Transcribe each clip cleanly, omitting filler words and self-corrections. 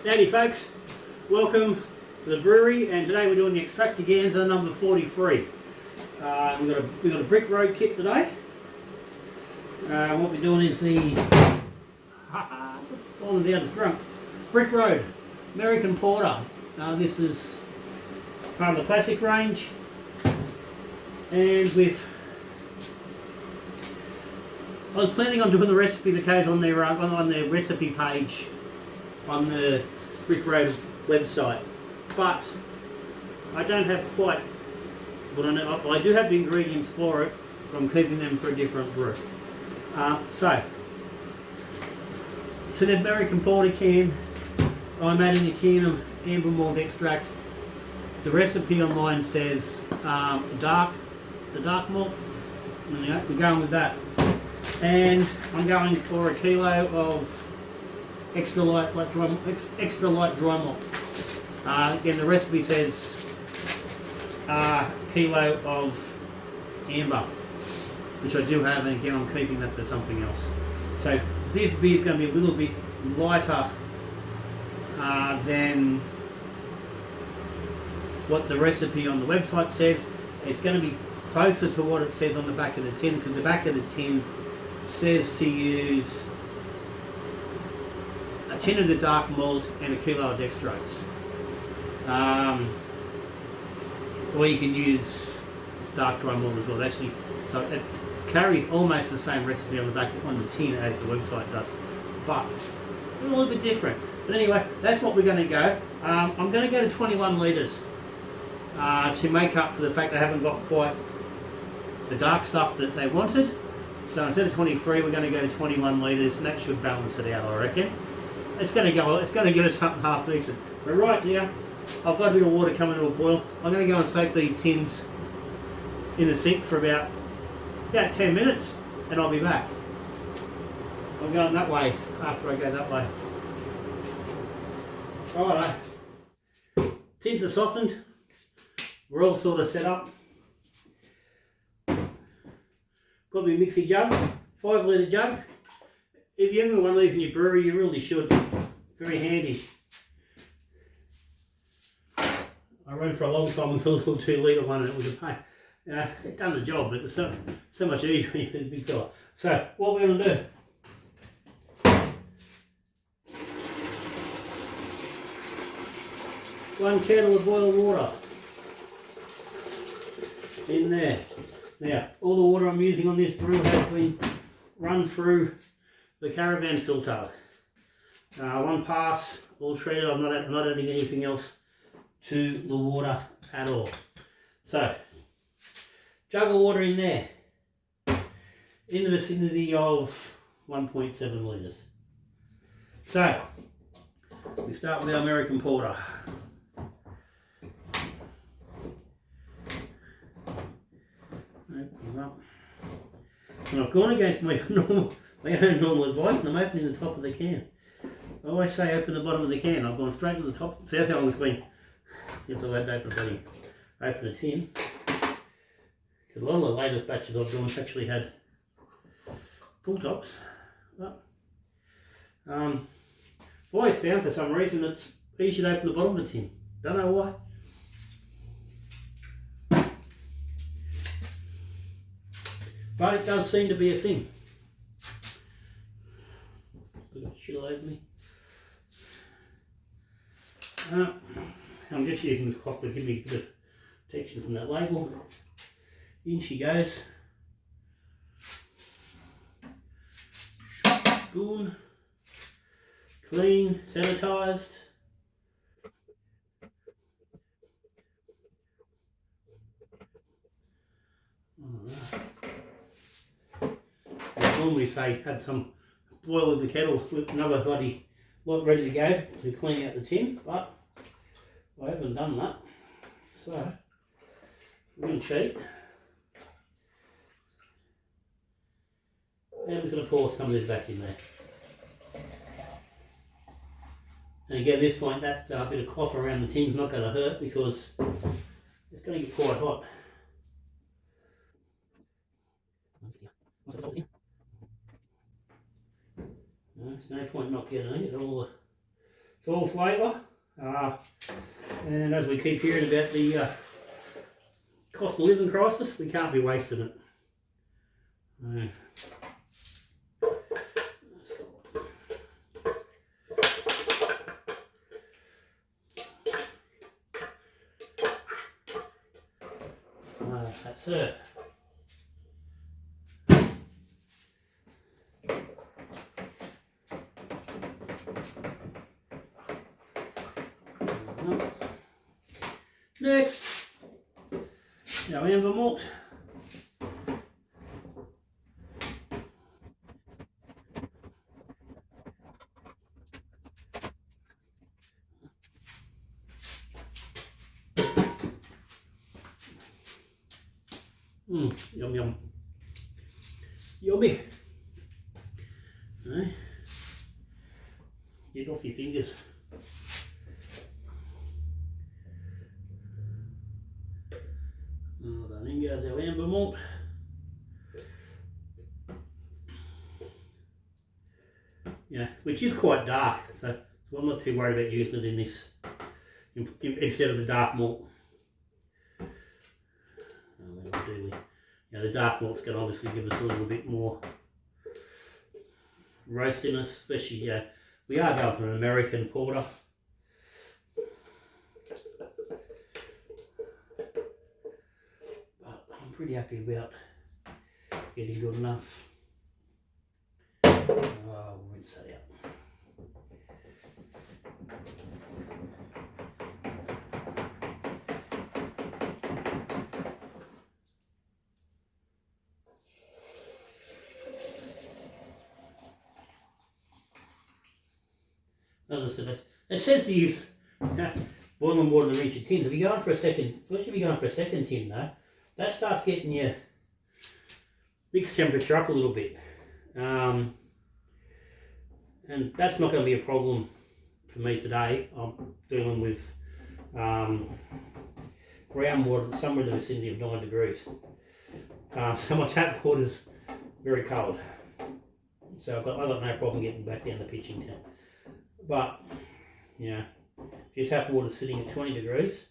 Howdy folks, welcome to the brewery, and today we're doing the Extractaganza number 43. We've got a Brick Road kit today. What we're doing is the falling down drunk Brick Road American Porter. This is part of the classic range, and I was planning on doing the recipe that goes on their recipe page on the Brick Road website, but I don't have quite what I know. I do have the ingredients for it, but I'm keeping them for a different brew. So, to the American Porter can, I'm adding a can of amber malt extract. The recipe online says the dark malt. Anyway, we're going with that, and I'm going for a kilo of extra light dry malt. Again, the recipe says kilo of amber, which I do have, and again I'm keeping that for something else. So this beer is going to be a little bit lighter than what the recipe on the website says. It's going to be closer to what it says on the back of the tin, because the back of the tin says to use a tin of the dark malt and a kilo of dextrose. Or you can use dark dry malt as well. Actually, so it carries almost the same recipe on the back on the tin as the website does, but a little bit different. But anyway, that's what we're going to go. I'm going to go to 21 litres to make up for the fact I haven't got quite the dark stuff that they wanted. So instead of 23, we're going to go to 21 litres, and that should balance it out, I reckon. It's going to give us something half decent. But right now, I've got a bit of water coming to a boil. I'm going to go and soak these tins in the sink for about 10 minutes, and I'll be back. I'm going that way after I go that way. Alright, tins are softened. We're all sort of set up. Got me a mixie jug, 5 litre jug. If you haven't got one of these in your brewery, you really should. Very handy. I ran for a long time with a little 2 litre one, and it was a pain. It done the job, but it's so much easier when you're a big fella. So what we're going to do, one kettle of boiled water in there. Now, all the water I'm using on this brew has been run through the caravan filter. One pass, all treated. I'm not adding anything else to the water at all. So, jug of water in there, in the vicinity of 1.7 litres. So, we start with our American Porter. Open them up. And I've gone against my own normal advice, and I'm opening the top of the can. I always say open the bottom of the can. I've gone straight to the top. See, that's how long it's been. You have to open the tin. Because a lot of the latest batches I've done actually had pull tops. But I've always found for some reason it's easy to open the bottom of the tin. Don't know why. But it does seem to be a thing. Look at shit all over me. I'm just using this cloth to give me a bit of protection from that label. In she goes. Spoon. Clean, sanitised. I normally say had some boil of the kettle with another bloody lot ready to go to clean out the tin, but I haven't done that. So we're going to cheat. And I'm just going to pour some of this back in there. And again, at this point, that bit of cloth around the tin's not going to hurt because it's going to get quite hot. There's no point not getting it. All the It's all flavour. And as we keep hearing about the cost of living crisis, we can't be wasting it. That's it. Next, our amber malt. Yum yum. Yummy. Right. Get off your fingers. Oh, then goes our amber malt. Yeah, which is quite dark, so I'm not too worried about using it in this instead of the dark malt. The dark malt's going to obviously give us a little bit more roastiness, especially we are going for an American porter. But I'm pretty happy about getting good enough. We'll rinse that out. As I said, it says to use boiling water in each tins. If you're going for a second, especially if you're going for a second tin though, that starts getting your mix temperature up a little bit. And that's not going to be a problem for me today. I'm dealing with groundwater somewhere in the vicinity of 9 degrees. So my tap water's very cold. So I've got no problem getting back down the pitching temp. But, if your tap water's sitting at 20 degrees,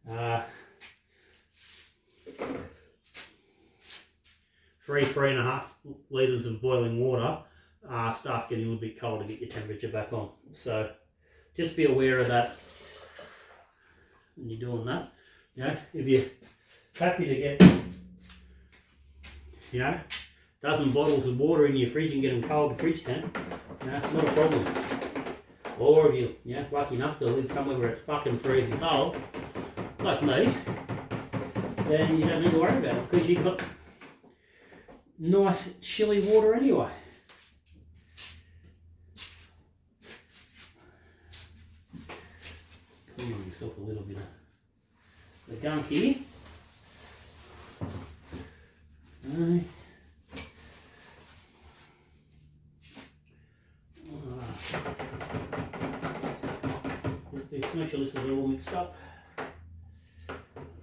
3.5 litres of boiling water starts getting a little bit cold to get your temperature back on. So just be aware of that when you're doing that. If you're happy to get, dozen bottles of water in your fridge and get them cold to fridge temp, not a problem. Or if you're lucky enough to live somewhere where it's fucking freezing cold, like me, then you don't need to worry about it because you've got nice chilly water anyway. Give yourself a little bit of the gunk here. Just make sure this is all mixed up.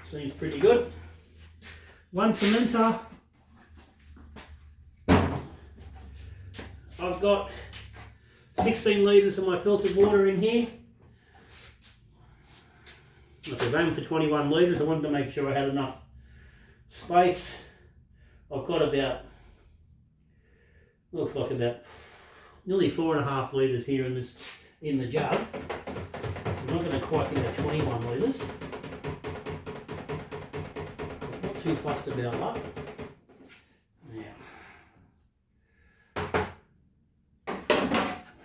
Seems pretty good. One fermenter. I've got 16 litres of my filtered water in here. I've aimed for 21 litres. I wanted to make sure I had enough space. I've got about, looks like about nearly 4.5 litres here in the jug. I'm not going to quite get to 21 litres. Not too fussed about that.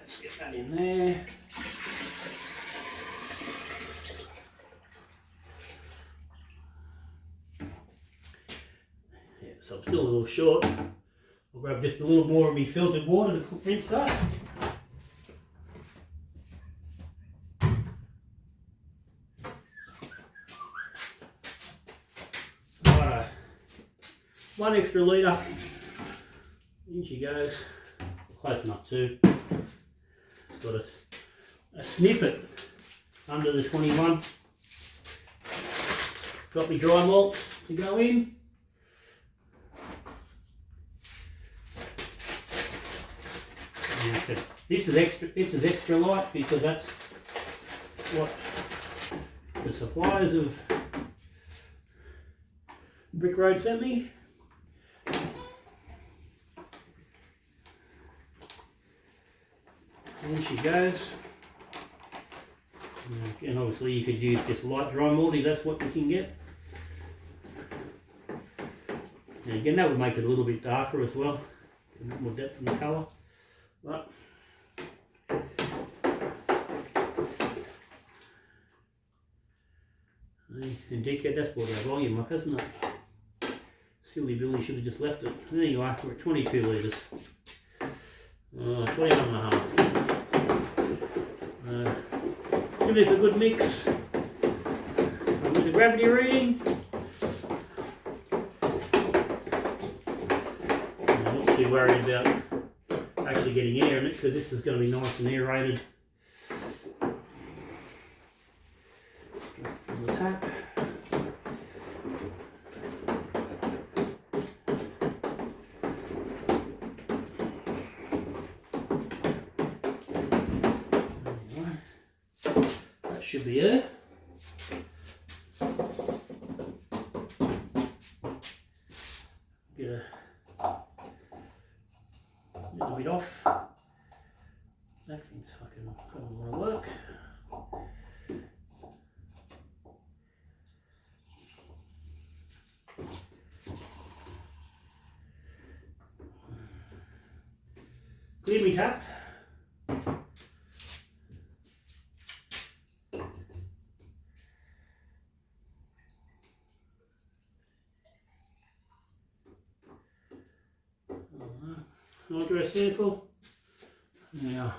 Let's get that in there. So I'm still a little short. I'll grab just a little more of my filtered water to rinse that. Righto. 1 extra litre. In she goes. Close enough too. Got a snippet under the 21. Got my dry malt to go in. This is extra. This is extra light because that's what the suppliers of Brick Road sent me. There she goes. And obviously you could use just light dry malt if that's what you can get. And again, that would make it a little bit darker as well, a bit more depth in the colour. But and decad, that's brought our volume up, hasn't it? Silly Billy should have just left it. Anyway, we're at 22 litres. 21 and a half. Give this a good mix. With the gravity reading. I'm not too worried about actually getting air in it because this is going to be nice and aerated. Straight from the tap. Should be air. Get a little bit off. That thing's fucking got a lot of work. Clear me tap. I'll do a sample. Now,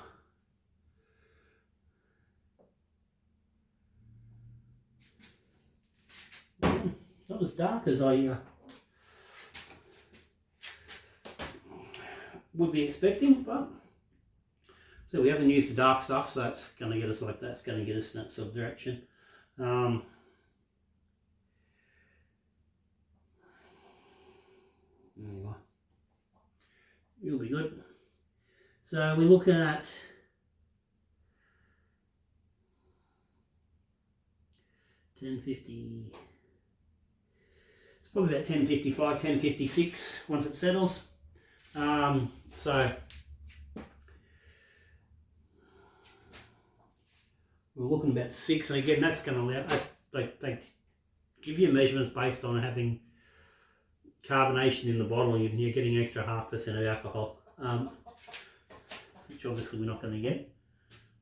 not as dark as I would be expecting, but so we haven't used the dark stuff, so that's going to get us like that. It's going to get us in that sort of direction. Anyway. It'll be good. So we're looking at 1050. It's probably about 1055, 1056 once it settles. So we're looking about 6, and again that's going to allow us. They give you measurements based on having carbonation in the bottle, and you're getting extra 0.5% of alcohol, which obviously we're not going to get.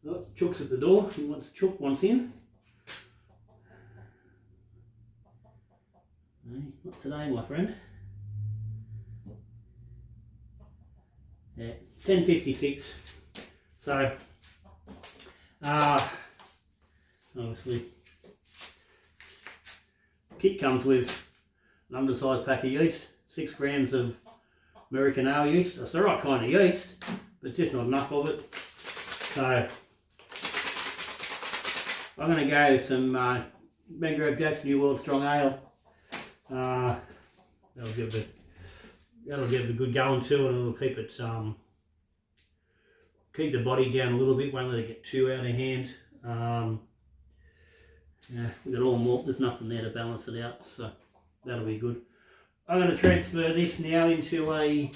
Oh, Chook's at the door. Chook wants in. Not today, my friend. Yeah, 1056. So, obviously, kit comes with an undersized pack of yeast, 6 grams of American ale yeast. That's the right kind of yeast, but just not enough of it. So I'm going to go some Mangrove Jack's New World Strong Ale. That'll give it a good going too, and it'll keep it keep the body down a little bit. Won't let it get too out of hand. Yeah, we've got all malt. There's nothing there to balance it out, so that'll be good. I'm going to transfer this now into one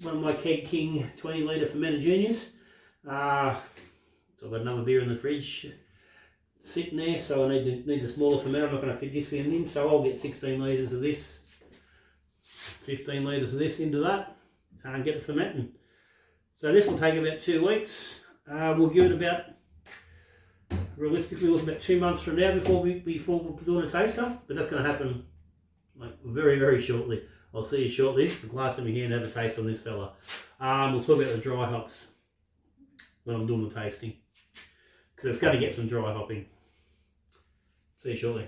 of my Keg King 20 litre fermented juniors. So I've got another beer in the fridge sitting there, so I need a smaller fermenter. I'm not going to fit this in, so I'll get 16 litres of this, 15 litres of this into that, and get it fermenting. So this will take about 2 weeks. We'll give it about, realistically, about 2 months from now before we're doing a taster, but that's going to happen like very, very shortly. I'll see you shortly. The glass in my hand, have a taste on this fella. We'll talk about the dry hops when I'm doing the tasting, because it's going to get some dry hopping. See you shortly.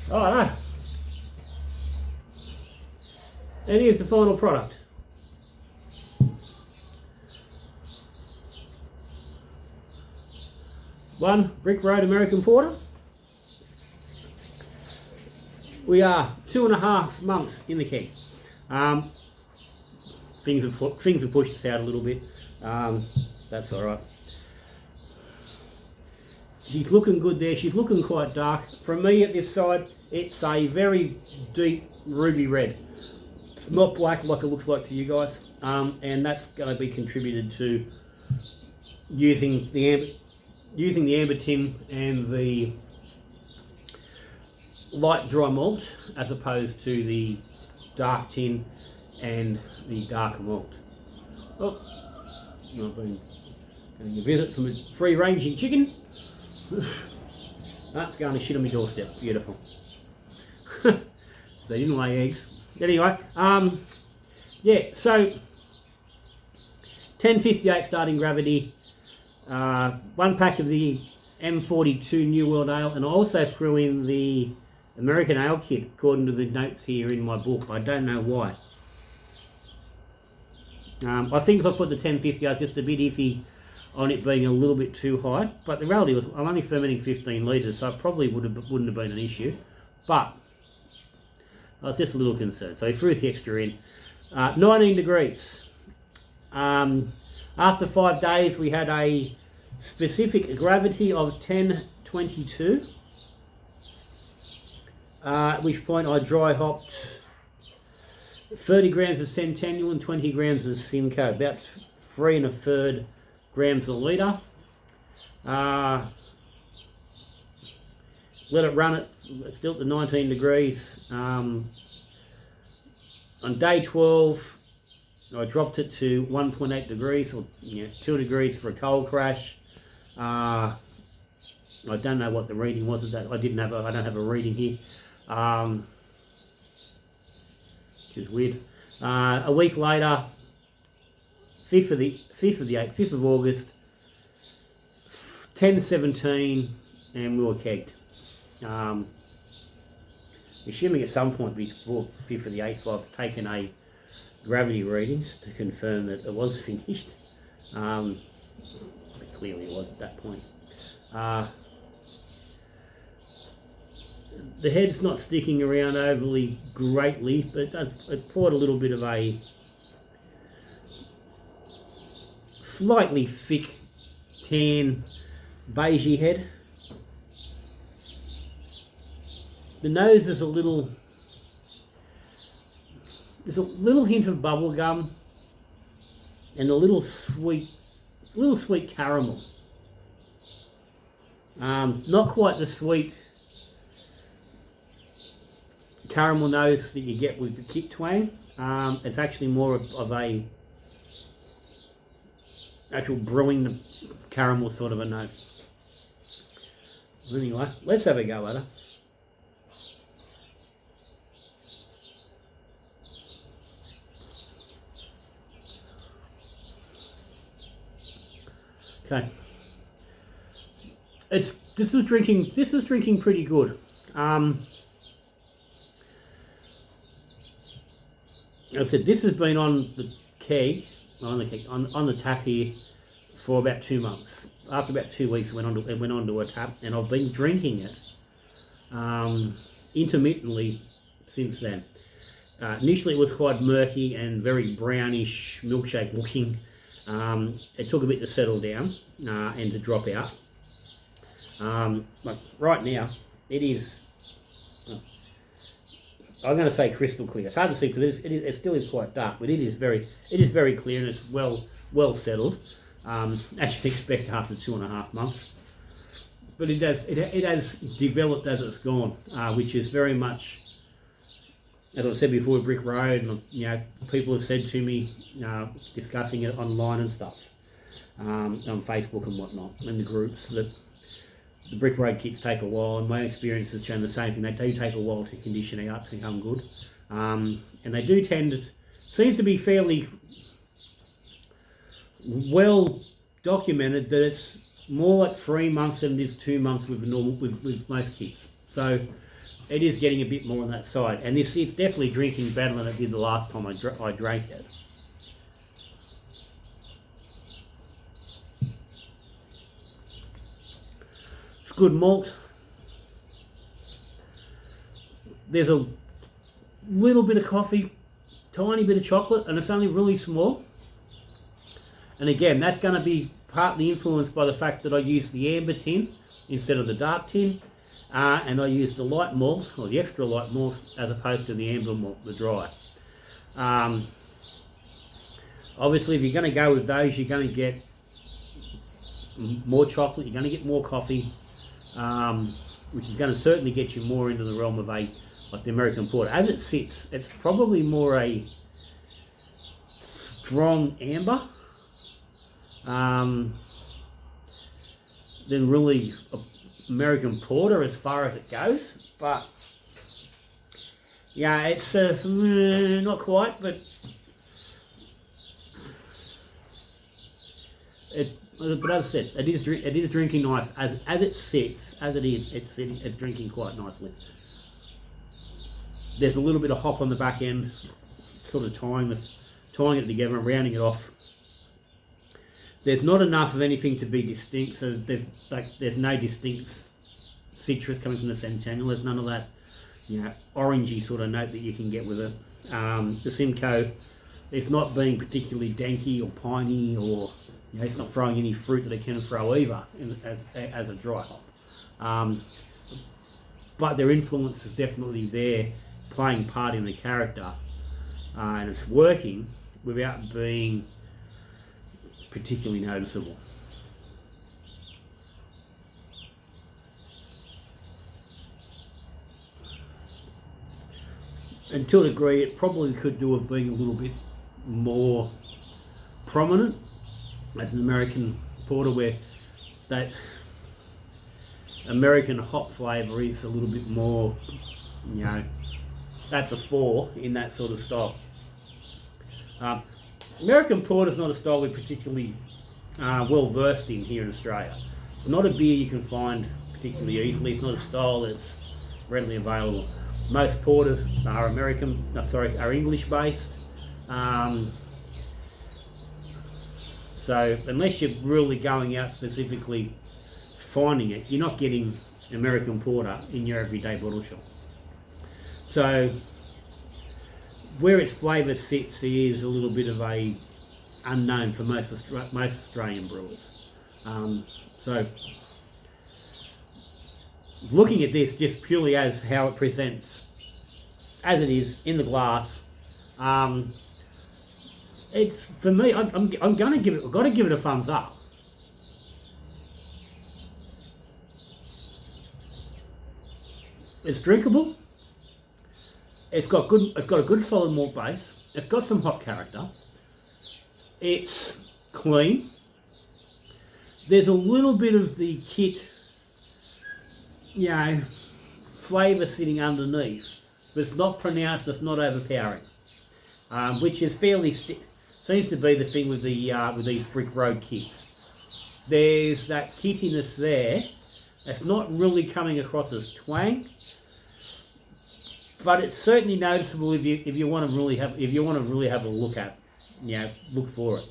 Oh, no. And here's the final product. One Brick Road American Porter. We are 2.5 months in the keg. Things have pushed us out a little bit. That's all right. She's looking good there. She's looking quite dark. From me at this side, it's a very deep ruby red. It's not black like it looks like to you guys, and that's going to be contributed to using the amber tin and the light dry malt as opposed to the dark tin and the darker malt. Oh, I've been getting a visit from a free-ranging chicken. That's going to shit on my doorstep. Beautiful. They didn't lay eggs. Anyway, yeah, so 1058 starting gravity, 1 pack of the M42 New World Ale, and I also threw in the American Ale kit according to the notes here in my book. I don't know why. I think if I put the 1050, I was just a bit iffy on it being a little bit too high, but the reality was I'm only fermenting 15 litres, so it probably wouldn't have been an issue, but I was just a little concerned, so I threw the extra in. 19 degrees. After 5 days, we had a specific gravity of 1022, at which point I dry hopped 30 grams of Centennial and 20 grams of Simcoe, about 3 1/3 grams a litre. Let it run at still at the 19 degrees. On day 12, I dropped it to 1.8 degrees, or 2 degrees for a cold crash. I don't know what the reading was of that. I don't have a reading here, which is weird. A week later, 5th of August, 10:17, and we were kegged. Assuming at some point before 5th of the 8th, I've taken a gravity reading to confirm that it was finished. Clearly it was at that point. The head's not sticking around overly greatly, but it poured a little bit of a slightly thick tan beigey head. The nose is there's a little hint of bubble gum and a little sweet caramel. Not quite the sweet caramel nose that you get with the kit twang. It's actually more of a actual brewing the caramel sort of a note. Anyway, let's have a go at it. Okay. This is drinking pretty good. As I said, this has been on the tap here for about 2 months. After about 2 weeks, it went onto a tap, and I've been drinking it intermittently since then. Initially, it was quite murky and very brownish milkshake looking. It took a bit to settle down and to drop out. But right now, it is. I'm going to say crystal clear. It's hard to see because it still is quite dark, but it is very clear and it's well settled, as you'd expect after 2.5 months. But it has developed as it's gone, which is very much, as I said before, Brick Road, and people have said to me, discussing it online and stuff, on Facebook and whatnot, in the groups, that the Brick Road kits take a while, and my experience has shown the same thing. They do take a while to condition out to become good, and they do seems to be fairly well documented that it's more like 3 months than it is 2 months with most kits. So it is getting a bit more on that side, and it's definitely drinking better than it did the last time I drank it. It's good malt. There's a little bit of coffee, tiny bit of chocolate, and it's only really small. And again, that's going to be partly influenced by the fact that I use the amber tin instead of the dark tin, and I use the light malt, or the extra light malt, as opposed to the amber malt, the dry. Obviously, if you're going to go with those, you're going to get more chocolate, you're going to get more coffee, which is going to certainly get you more into the realm of like the American porter. As it sits, it's probably more a strong amber than really American porter as far as it goes. But yeah, it's not quite, but but as I said, it is drinking nice as it sits, as it is. It's drinking quite nicely. There's a little bit of hop on the back end, sort of tying it together and rounding it off. There's not enough of anything to be distinct, so there's no distinct citrus coming from the Centennial. There's none of that, orangey sort of note that you can get with it. The Simcoe, it's not being particularly danky or piney, or it's not throwing any fruit that it can throw either as a dry hop. But their influence is definitely there, playing part in the character, and it's working without being particularly noticeable. And to a degree, it probably could do with being a little bit more prominent as an American porter, where that American hop flavour is a little bit more, at the fore in that sort of style. American porter is not a style we're particularly well versed in here in Australia. It's not a beer you can find particularly easily. It's not a style that's readily available. Most porters are English based. So unless you're really going out specifically finding it, you're not getting American porter in your everyday bottle shop. So where its flavour sits is a little bit of a unknown for most Australian brewers. So looking at this just purely as how it presents, as it is in the glass, it's, for me, I'm going to give it. I've got to give it a thumbs up. It's drinkable. It's got a good solid malt base. It's got some hop character. It's clean. There's a little bit of the kit, flavour sitting underneath, but it's not pronounced. It's not overpowering, which is fairly seems to be the thing with these Brick Road kits. There's that kittiness there. It's not really coming across as twang, but it's certainly noticeable if you want to really have a look at, look for it.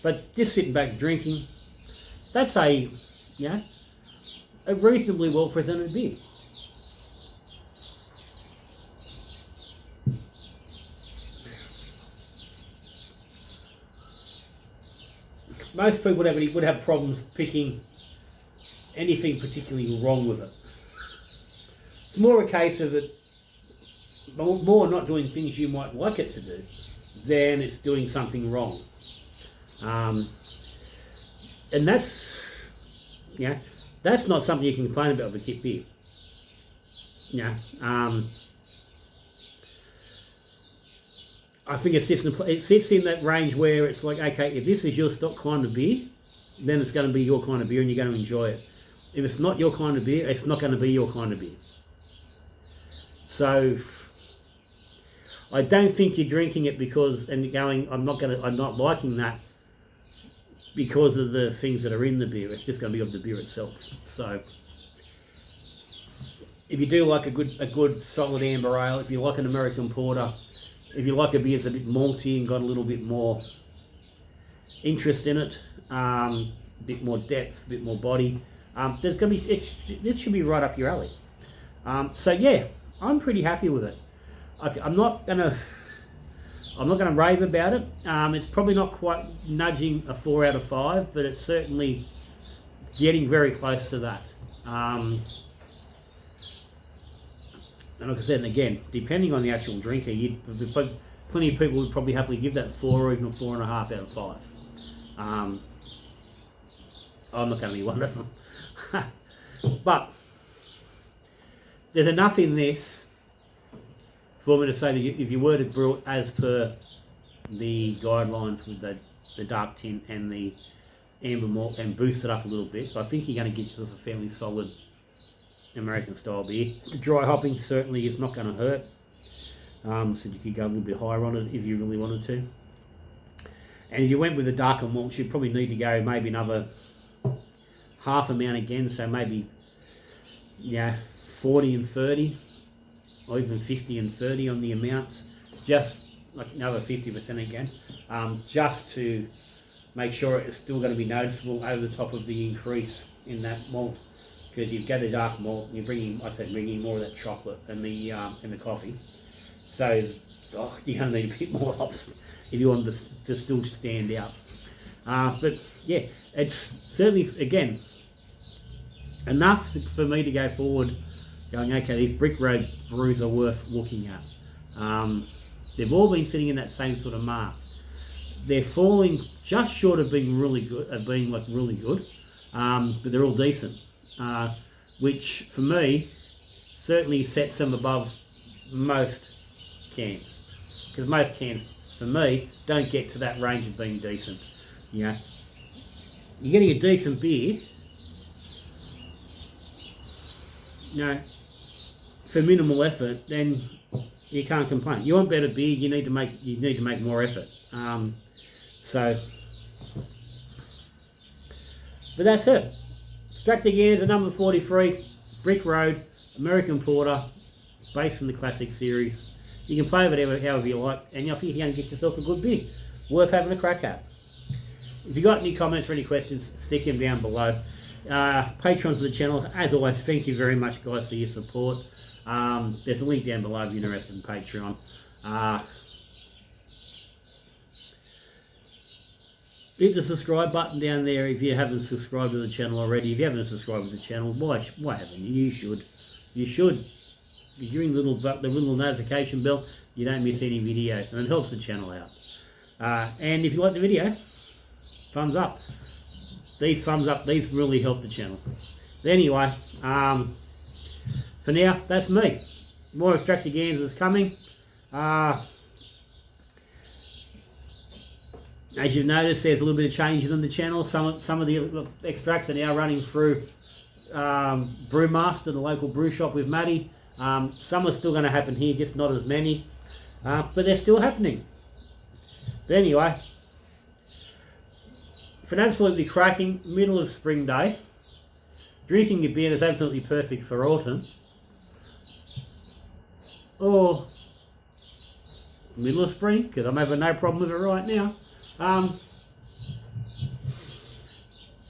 But just sitting back drinking, that's a reasonably well presented beer. Most people would have problems picking anything particularly wrong with it. It's more a case of it, more not doing things you might like it to do, than it's doing something wrong. And that's not something you can complain about with a kit beer. I think it sits in that range where it's like, okay, if this is your stock kind of beer, then it's going to be your kind of beer and you're going to enjoy it. If it's not your kind of beer, it's not going to be your kind of beer. So I don't think you're drinking it I'm not liking that because of the things that are in the beer. It's just going to be of the beer itself. So if you do like a good solid amber ale, if you like an American porter, if you like a beer that's a bit malty and got a little bit more interest in it, a bit more depth, a bit more body, it should be right up your alley. So yeah, I'm pretty happy with it. I'm not gonna rave about it. It's probably not quite nudging a 4 out of 5, but it's certainly getting very close to that. And like I said, and again, depending on the actual drinker, plenty of people would probably happily give that 4 or even a 4.5 out of 5. I'm not going to be one of them. But there's enough in this for me to say that if you were to brew it as per the guidelines with the dark tint and the amber malt and boost it up a little bit, I think you're going to get yourself a fairly solid American style beer. The dry hopping certainly is not going to hurt, so you could go a little bit higher on it if you really wanted to. And if you went with the darker malts, you'd probably need to go maybe another half amount again, so maybe 40 and 30 or even 50 and 30 on the amounts, just like another 50% again, just to make sure it's still going to be noticeable over the top of the increase in that malt. Because you've got the dark malt, and you're bringing more of that chocolate and the coffee. So you're going to need a bit more hops if you want to still stand out. But yeah, it's certainly, again, enough for me to go forward going, okay, these Brick Road brews are worth looking at. They've all been sitting in that same sort of mark. They're falling just short of being really good, but they're all decent. Which for me certainly sets them above most cans, because most cans for me don't get to that range of being decent. You're getting a decent beer, for minimal effort, then you can't complain. You want better beer, you need to make more effort. But that's it. Extractaganza number 43, Brick Road, American Porter, based from the classic series. You can play with it however you like, and I think you're going to get yourself a good beer. Worth having a crack at. If you've got any comments or any questions, stick them down below. Patrons of the channel, as always, thank you very much, guys, for your support. There's a link down below if you're interested in Patreon. Hit the subscribe button down there if you haven't subscribed to the channel already. If you haven't subscribed to the channel, why haven't you? You should. If you ring the little notification bell, you don't miss any videos, and it helps the channel out. And if you like the video, thumbs up. These thumbs up, these really help the channel. But anyway, for now, that's me. More Extractaganzas coming. As you've noticed, there's a little bit of change in the channel. Some of the extracts are now running through Brewmaster, the local brew shop with Matty. Some are still going to happen here, just not as many. But they're still happening. But anyway, for an absolutely cracking middle of spring day, drinking your beer that's absolutely perfect for autumn, or middle of spring, because I'm having no problem with it right now.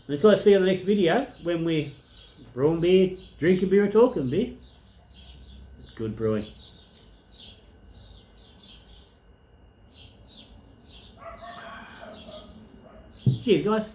Until I see you in the next video, when we're brewing beer, drinking beer, or talking beer. Good brewing. Cheers, guys.